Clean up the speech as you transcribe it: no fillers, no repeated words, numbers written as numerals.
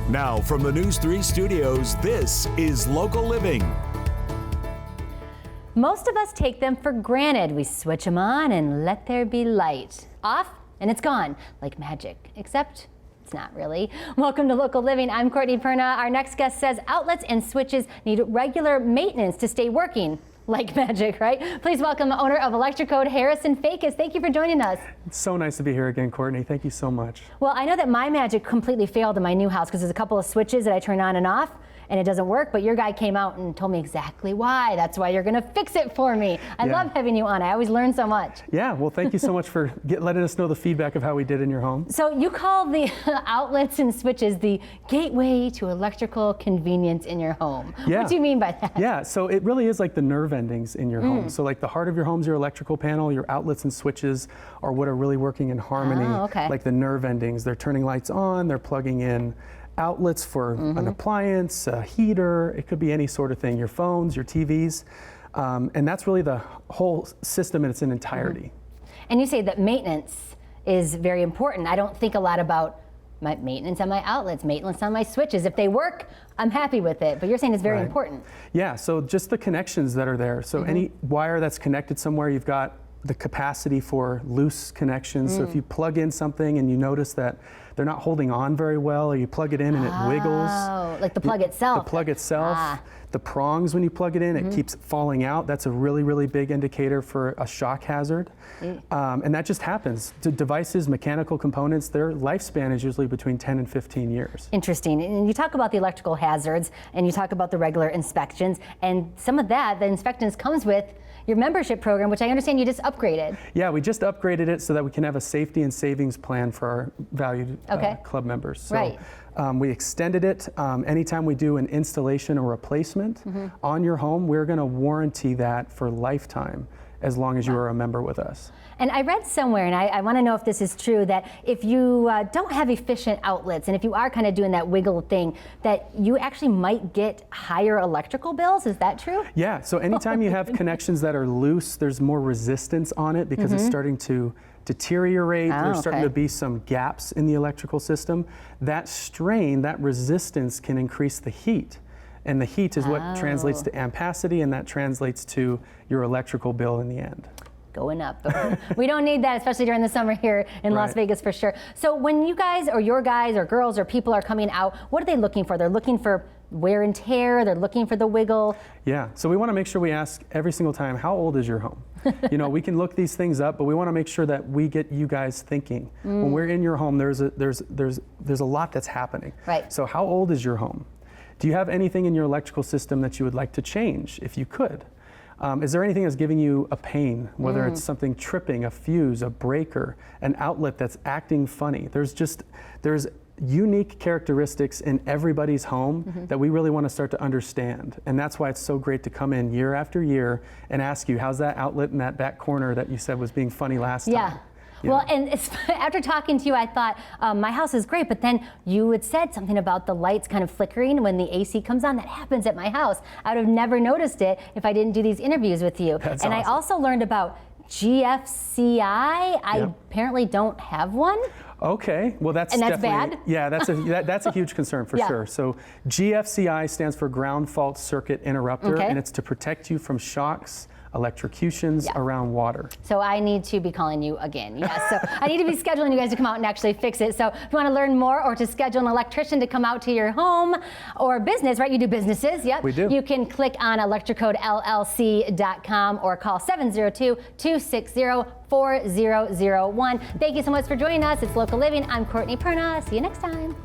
Now from the News 3 studios, this is Local Living. Most of us take them for granted. We switch them on and let there be light. Off and it's gone, like magic, except it's not really. Welcome to Local Living. I'm Courtney Perna. Our next guest says outlets and switches need regular maintenance to stay working. Like magic, right? Please welcome the owner of Electricode, Harrison Fakas. Thank you for joining us. It's so nice to be here again, Courtney. Thank you so much. Well, I know that my magic completely failed in my new house because there's a couple of switches that I turn on and off and it doesn't work, but your guy came out and told me exactly why. That's why you're gonna fix it for me. I love having you on. I always learn so much. Yeah, well, thank you so much for letting us know the feedback of how we did in your home. So you call the outlets and switches the gateway to electrical convenience in your home. Yeah. What do you mean by that? Yeah, so it really is like the nerve endings in your home. So like the heart of your home is your electrical panel, your outlets and switches are what are really working in harmony. Oh, okay. Like the nerve endings, they're turning lights on, they're plugging in outlets for an appliance, a heater, it could be any sort of thing, your phones, your TVs, and that's really the whole system in its entirety. And you say that maintenance is very important. I don't think a lot about my maintenance on my outlets, maintenance on my switches. If they work, I'm happy with it, but you're saying it's very important. Yeah, so just the connections that are there. So any wire that's connected somewhere, you've got the capacity for loose connections. So if you plug in something and you notice that they're not holding on very well, or you plug it in and it wiggles. Oh, like the plug itself. The plug itself. The prongs, when you plug it in, it keeps falling out. That's a really, really big indicator for a shock hazard. And that just happens. Devices, mechanical components, their lifespan is usually between 10 and 15 years. Interesting. And you talk about the electrical hazards and you talk about the regular inspections, and some of that, the inspections comes with your membership program, which I understand you just upgraded. Yeah, we just upgraded it so that we can have a safety and savings plan for our valued club members. So, we extended it. Anytime we do an installation or replacement on your home, we're going to warranty that for lifetime as long as you are a member with us. And I read somewhere, and I want to know if this is true, that if you don't have efficient outlets, and if you are kind of doing that wiggle thing, that you actually might get higher electrical bills. Is that true? Yeah, so anytime you have connections that are loose, there's more resistance on it because it's starting to deteriorate. There's starting to be some gaps in the electrical system. That strain, that resistance can increase the heat. And the heat is what translates to ampacity, and that translates to your electrical bill in the end. Going up. We don't need that, especially during the summer here in Las Vegas for sure. So when you guys or your guys or girls or people are coming out, what are they looking for? They're looking for wear and tear, they're looking for the wiggle. Yeah, so we want to make sure we ask every single time, how old is your home? You know, we can look these things up, but we want to make sure that we get you guys thinking. When we're in your home, there's a lot that's happening. Right. So how old is your home? Do you have anything in your electrical system that you would like to change if you could? Is there anything that's giving you a pain, whether it's something tripping, a fuse, a breaker, an outlet that's acting funny? There's unique characteristics in everybody's home that we really want to start to understand. And that's why it's so great to come in year after year and ask you, how's that outlet in that back corner that you said was being funny last time? Yeah. Well, and after talking to you, I thought my house is great, but then you had said something about the lights kind of flickering when the AC comes on. That happens at my house. I would have never noticed it if I didn't do these interviews with you. That's and awesome. I also learned about GFCI. I apparently don't have one. Okay, well that's bad. Yeah, that's a huge concern for sure. So GFCI stands for ground fault circuit interrupter, and it's to protect you from shocks, electrocutions around water. So I need to be calling you again. Yes, so I need to be scheduling you guys to come out and actually fix it. So if you want to learn more or to schedule an electrician to come out to your home or business, right? You do businesses, yep. We do. You can click on electricodellc.com or call 702-260-4001. Thank you so much for joining us. It's Local Living. I'm Courtney Perna. See you next time.